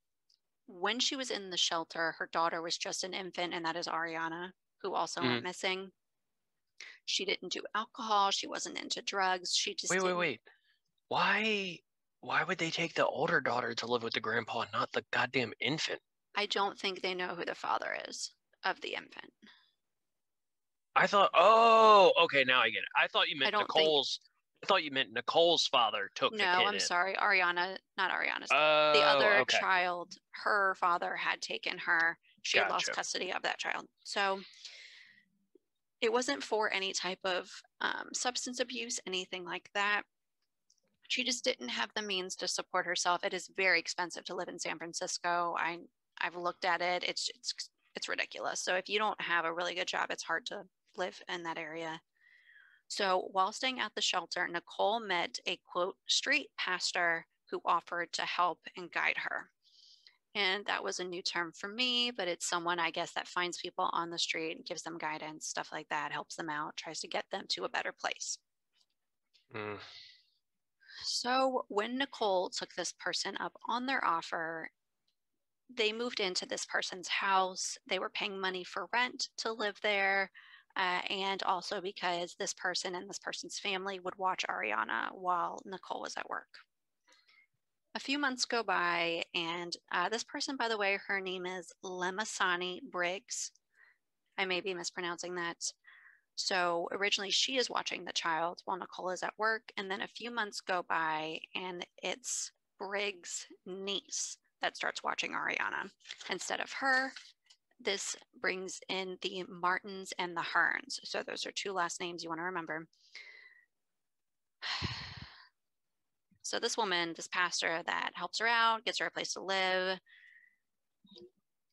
When she was in the shelter, her daughter was just an infant, and that is Arianna, who also went missing. She didn't do alcohol. She wasn't into drugs. She just Wait. Why would they take the older daughter to live with the grandpa and not the goddamn infant? I don't think they know who the father is of the infant. I thought, oh, okay, now I get it. I thought you meant Nicole's father took the No, kid I'm in. sorry. Arianna, not Arianna's. The Oh, other okay. child, her father had taken her. She had lost Gotcha. custody of that child. So it wasn't for any type of substance abuse, anything like that. She just didn't have the means to support herself. It is very expensive to live in San Francisco. I've looked at it. It's ridiculous. So if you don't have a really good job, it's hard to live in that area. So while staying at the shelter, Nicole met a quote street pastor who offered to help and guide her. And that was a new term for me, but it's someone, I guess, that finds people on the street and gives them guidance, stuff like that, helps them out, tries to get them to a better place. Mm. So when Nicole took this person up on their offer, they moved into this person's house. They were paying money for rent to live there. And also because this person and this person's family would watch Arianna while Nicole was at work. A few months go by, and this person, by the way, her name is Lemasani Briggs. I may be mispronouncing that. So originally she is watching the child while Nicole is at work, and then a few months go by, and it's Briggs' niece that starts watching Arianna instead of her. This brings in the Martins and the Hearns. So those are two last names you want to remember. So this woman, this pastor that helps her out, gets her a place to live.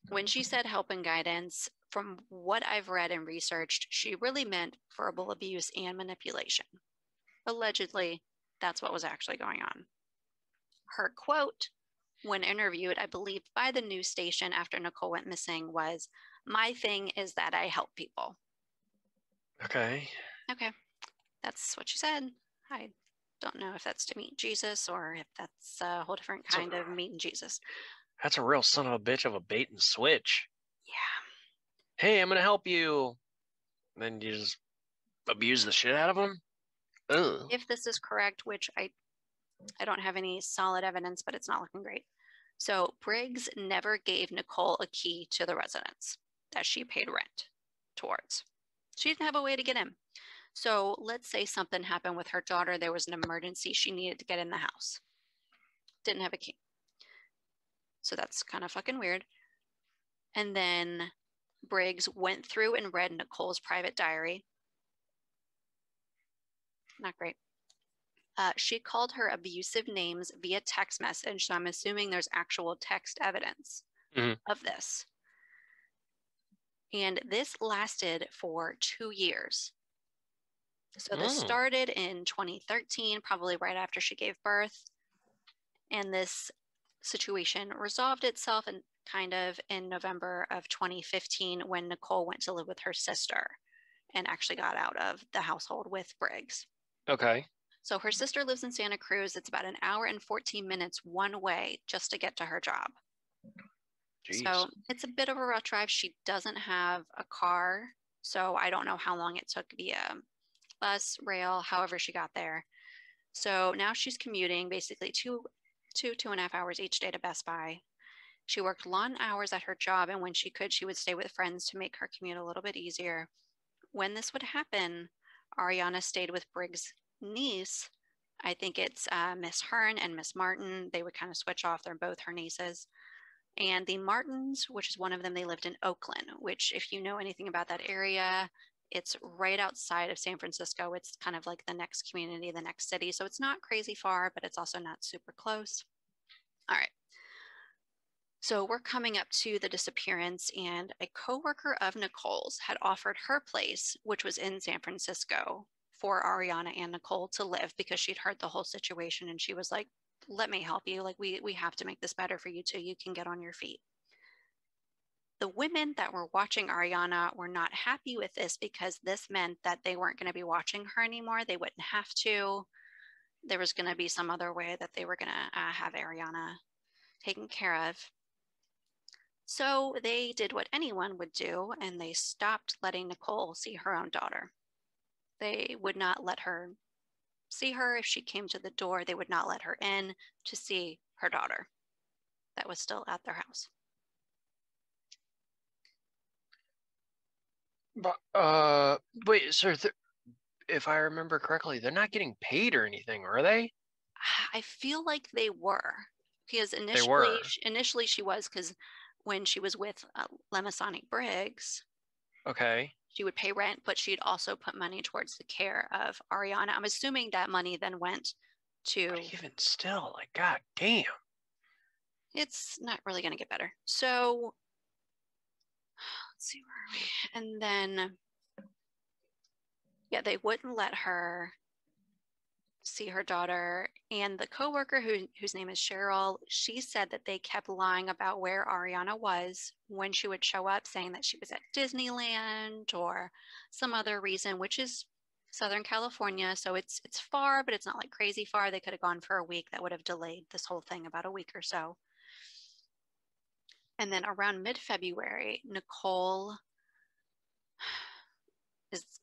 When she said help and guidance, from what I've read and researched, she really meant verbal abuse and manipulation. Allegedly, that's what was actually going on. Her quote, when interviewed, I believe, by the news station after Nicole went missing was, "My thing is that I help people." Okay. Okay. That's what she said. I don't know if that's to meet Jesus or if that's a whole different kind of meeting Jesus. That's a real son of a bitch of a bait and switch. Yeah. Hey, I'm going to help you. And then you just abuse the shit out of them? Ugh. If this is correct, which I don't have any solid evidence, but it's not looking great. So Briggs never gave Nicole a key to the residence that she paid rent towards. She didn't have a way to get in. So let's say something happened with her daughter. There was an emergency. She needed to get in the house. Didn't have a key. So that's kind of fucking weird. And then Briggs went through and read Nicole's private diary. Not great. She called her abusive names via text message. So I'm assuming there's actual text evidence of this. And this lasted for 2 years. So this started in 2013, probably right after she gave birth. And this situation resolved itself in kind of in November of 2015 when Nicole went to live with her sister and actually got out of the household with Briggs. Okay. So her sister lives in Santa Cruz. It's about an hour and 14 minutes one way just to get to her job. Jeez. So it's a bit of a rough drive. She doesn't have a car, so I don't know how long it took via bus, rail, however she got there. So now she's commuting basically two and a half hours each day to Best Buy. She worked long hours at her job, and when she could, she would stay with friends to make her commute a little bit easier. When this would happen, Arianna stayed with Briggs' niece. I think it's Miss Hearn and Miss Martin. They would kind of switch off. They're both her nieces. And the Martins, which is one of them, they lived in Oakland, which, if you know anything about that area, it's right outside of San Francisco. It's kind of like the next community, the next city. So it's not crazy far, but it's also not super close. All right. So we're coming up to the disappearance, and a coworker of Nicole's had offered her place, which was in San Francisco, for Arianna and Nicole to live because she'd heard the whole situation, and she was like, "Let me help you. Like we have to make this better for you too. You can get on your feet." The women that were watching Arianna were not happy with this because this meant that they weren't going to be watching her anymore. They wouldn't have to. There was going to be some other way that they were going to have Arianna taken care of. So they did what anyone would do, and they stopped letting Nicole see her own daughter. They would not let her see her. If she came to the door, they would not let her in to see her daughter that was still at their house. But, wait, sir, if I remember correctly, they're not getting paid or anything, are they? I feel like they were, because were. initially she was, because when she was with Lemasonic Briggs, Okay. she would pay rent, but she'd also put money towards the care of Arianna. I'm assuming that money then went to. But even still, like, god damn. It's not really going to get better. So let's see, where are we? And then, yeah, they wouldn't let her see her daughter. And the coworker whose name is Cheryl, she said that they kept lying about where Arianna was when she would show up, saying that she was at Disneyland or some other reason, which is Southern California. So it's far, but it's not like crazy far. They could have gone for a week. That would have delayed this whole thing about a week or so. And then around mid-February, Nicole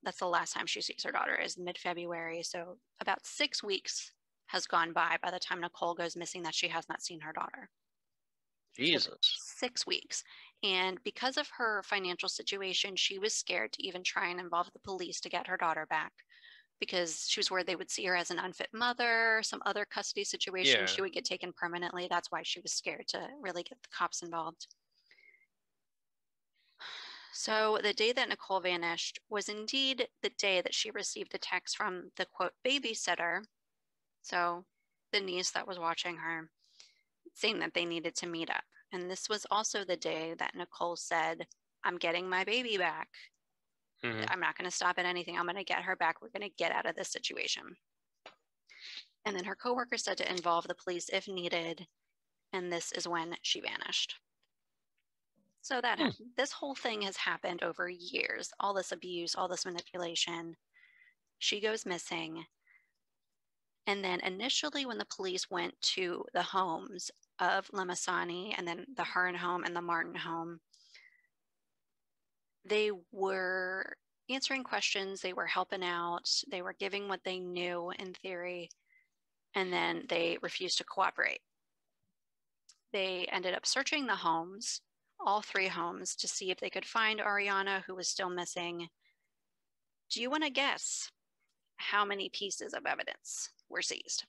that's the last time she sees her daughter, is mid-February. So about 6 weeks has gone by the time Nicole goes missing that she has not seen her daughter. Jesus. So 6 weeks. And because of her financial situation, she was scared to even try and involve the police to get her daughter back, because she was worried they would see her as an unfit mother, some other custody situation, she would get taken permanently. That's why she was scared to really get the cops involved. So the day that Nicole vanished was indeed the day that she received a text from the, quote, babysitter, so the niece that was watching her, saying that they needed to meet up. And this was also the day that Nicole said, I'm getting my baby back. Mm-hmm. I'm not going to stop at anything. I'm going to get her back. We're going to get out of this situation. And then her coworker said to involve the police if needed. And this is when she vanished. So that this whole thing has happened over years. All this abuse, all this manipulation. She goes missing. And then initially when the police went to the homes of Lemasani and then the Hearn home and the Martin home, they were answering questions. They were helping out. They were giving what they knew in theory. And then they refused to cooperate. They ended up searching the homes, all 3 homes, to see if they could find Arianna, who was still missing. Do you want to guess how many pieces of evidence were seized?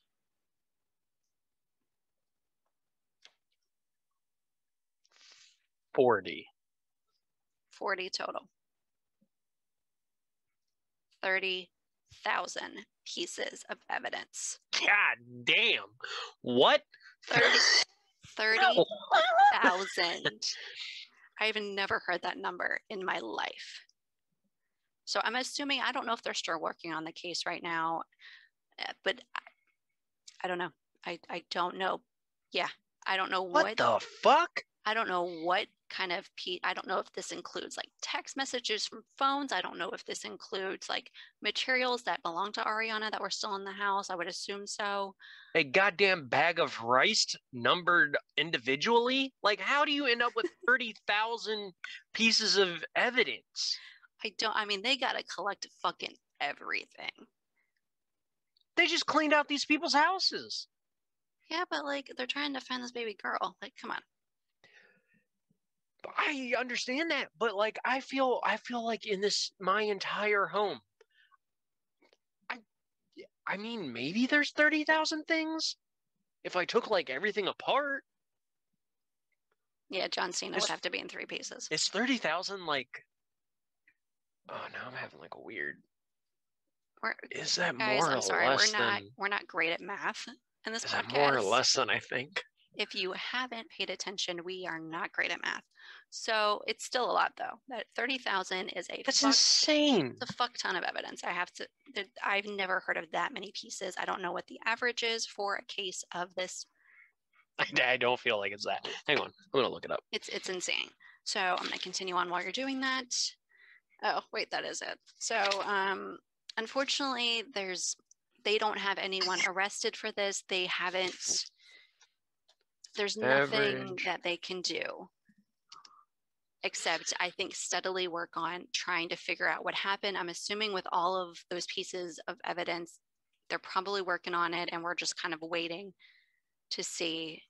40. 40 total. 30,000 pieces of evidence. God damn. What? 30,000. I've never heard that number in my life. So I'm assuming, I don't know if they're still working on the case right now, but I don't know. I don't know. Yeah, I don't know what the fuck? I don't know what kind of I don't know if this includes like text messages from phones. I don't know if this includes like materials that belong to Arianna that were still in the house. I would assume so. A goddamn bag of rice numbered individually? Like, how do you end up with 30,000 pieces of evidence? I mean, they gotta collect fucking everything. They just cleaned out these people's houses. Yeah, but like they're trying to find this baby girl. Like, come on. I understand that, but like I feel like in my entire home, I mean, maybe there's 30,000 things if I took like everything apart. Yeah, John Cena would have to be in 3 pieces. It's 30,000 like. Oh, now I'm having like a weird. Is that guys, more I'm sorry, or less than? We're not great at math in this podcast. Is that more or less than I think? If you haven't paid attention, we are not great at math. So it's still a lot, though. That 30,000 is that's insane. It's a fuck ton of evidence. I've never heard of that many pieces. I don't know what the average is for a case of this. I don't feel like it's that. Hang on, I'm gonna look it up. It's insane. So I'm gonna continue on while you're doing that. Oh, wait, that is it. So unfortunately, they don't have anyone arrested for this. They haven't. There's nothing that they can do except, I think, steadily work on trying to figure out what happened. I'm assuming with all of those pieces of evidence, they're probably working on it, and we're just kind of waiting to see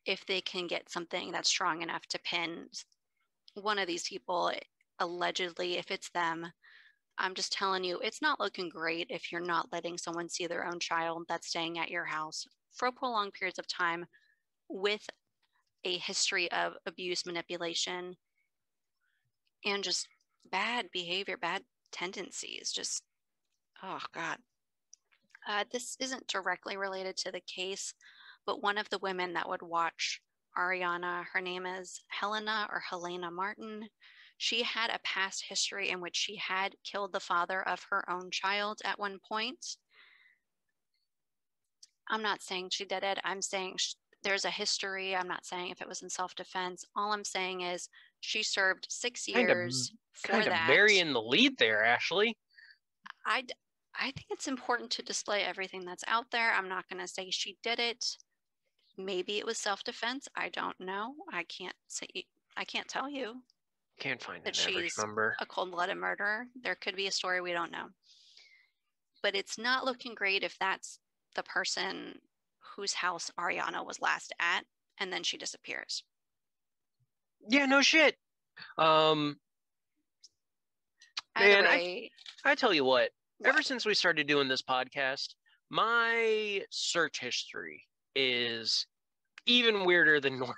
if they can get something that's strong enough to pin one of these people, allegedly, if it's them. I'm just telling you, it's not looking great if you're not letting someone see their own child that's staying at your house for prolonged periods of time, with a history of abuse, manipulation, and just bad behavior, bad tendencies. Just, oh God. This isn't directly related to the case, but one of the women that would watch Arianna, her name is Helena Martin. She had a past history in which she had killed the father of her own child at one point. I'm not saying she did it. I'm saying there's a history. I'm not saying if it was in self-defense. All I'm saying is she served 6 years for that. Kind of burying the lead there, Ashley. I think it's important to display everything that's out there. I'm not going to say she did it, Maybe it was self-defense. I don't know. I can't tell you Can't find that an average she's number. a cold-blooded murderer. There could be a story we don't know. But it's not looking great if that's the person whose house Arianna was last at, and then she disappears. Yeah, no shit. Either Man, way, I tell you what, ever since we started doing this podcast, my search history is even weirder than normal.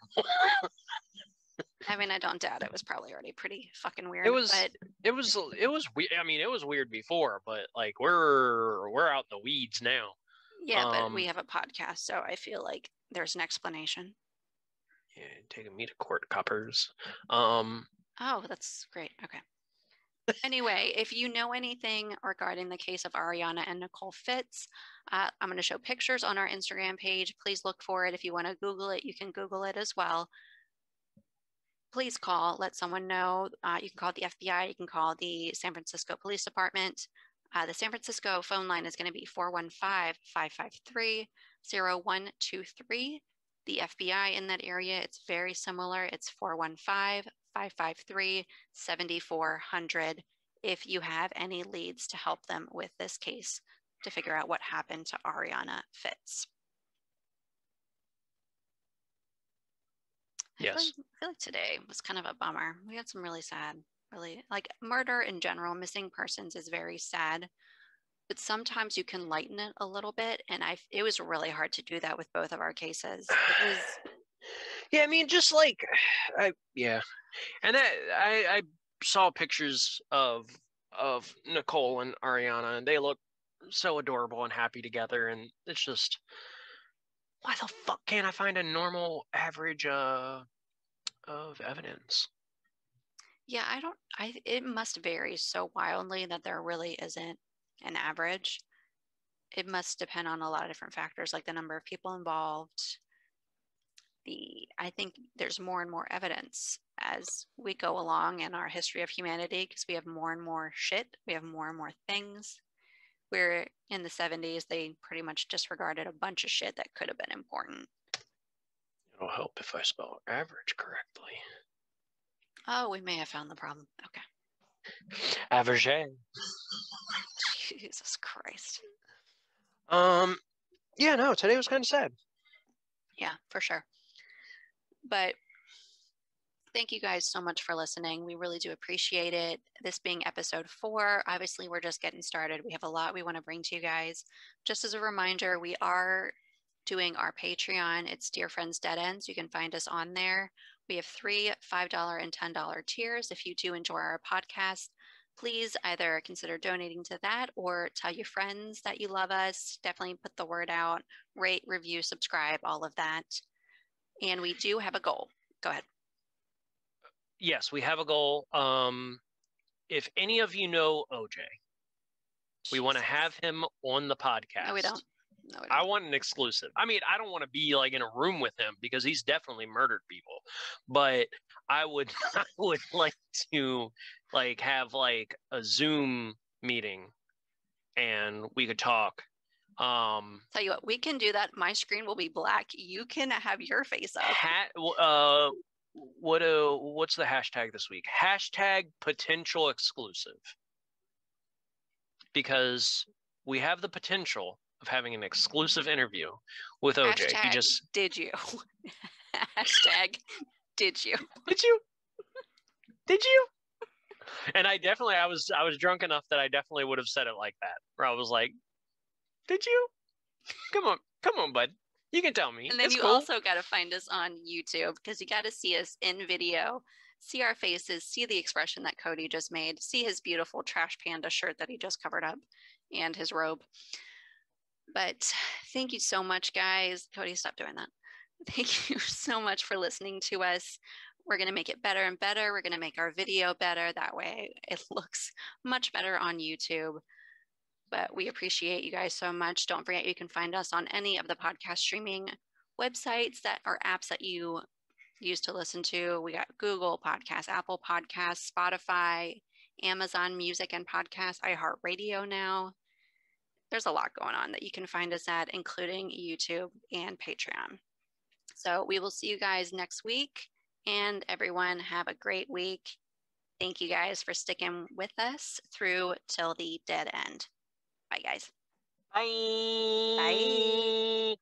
I mean, I don't doubt it was probably already pretty fucking weird. It was but weird. I mean, it was weird before, but like we're out in the weeds now. Yeah, but we have a podcast, so I feel like there's an explanation. Yeah, taking me to court, coppers. Oh, that's great. Okay. Anyway, if you know anything regarding the case of Arianna and Nicole Fitz, I'm going to show pictures on our Instagram page. Please look for it. If you want to Google it, you can Google it as well. Please call, let someone know. You can call the FBI, you can call the San Francisco Police Department. The San Francisco phone line is going to be 415-553-0123. The FBI in that area, it's very similar. It's 415-553-7400 if you have any leads to help them with this case to figure out what happened to Arianna Fitz. Yes. I feel like today was kind of a bummer. We had some really sad, really like murder in general, missing persons is very sad, but sometimes you can lighten it a little bit. And it was really hard to do that with both of our cases. It was. Yeah, I mean, just like, yeah. And I saw pictures of Nicole and Arianna, and they look so adorable and happy together. And it's just, why the fuck can't I find a normal average of evidence? Yeah, it must vary so wildly that there really isn't an average. It must depend on a lot of different factors, like the number of people involved. I think there's more and more evidence as we go along in our history of humanity because we have more and more shit. We have more and more things. Where in the 70s, they pretty much disregarded a bunch of shit that could have been important. It'll help if I spell average correctly. Oh, we may have found the problem. Okay. Average. Jesus Christ. Yeah, no, today was kind of sad. Yeah, for sure. But thank you guys so much for listening. We really do appreciate it. This being episode 4, obviously we're just getting started. We have a lot we want to bring to you guys. Just as a reminder, we are doing our Patreon. It's Dear Friends Dead Ends. You can find us on there. We have 3 $5 and $10 tiers. If you do enjoy our podcast, please either consider donating to that or tell your friends that you love us. Definitely put the word out, rate, review, subscribe, all of that. And we do have a goal. Go ahead. Yes, we have a goal. If any of you know OJ, we want to have him on the podcast. No, we don't. I want an exclusive. I mean, I don't want to be like in a room with him because he's definitely murdered people, but I would like to like have like a Zoom meeting and we could talk. Tell you what, we can do that. My screen will be black. You can have your face up. What's the hashtag this week? Hashtag potential exclusive. Because we have the potential of having an exclusive interview with OJ. Hashtag, did you? Hashtag, did you? Did you? Did you? And I was drunk enough that I definitely would have said it like that. Where I was like, did you? Come on, bud. You can tell me. And then it's you cool. also got to find us on YouTube because you got to see us in video, see our faces, see the expression that Cody just made, see his beautiful trash panda shirt that he just covered up and his robe. But thank you so much, guys. Cody, stop doing that. Thank you so much for listening to us. We're going to make it better and better. We're going to make our video better. That way it looks much better on YouTube. But we appreciate you guys so much. Don't forget you can find us on any of the podcast streaming websites that are apps that you use to listen to. We got Google Podcasts, Apple Podcasts, Spotify, Amazon Music and Podcasts, iHeartRadio now. There's a lot going on that you can find us at, including YouTube and Patreon. So we will see you guys next week. And everyone, have a great week. Thank you guys for sticking with us through till the dead end. Bye, guys. Bye. Bye.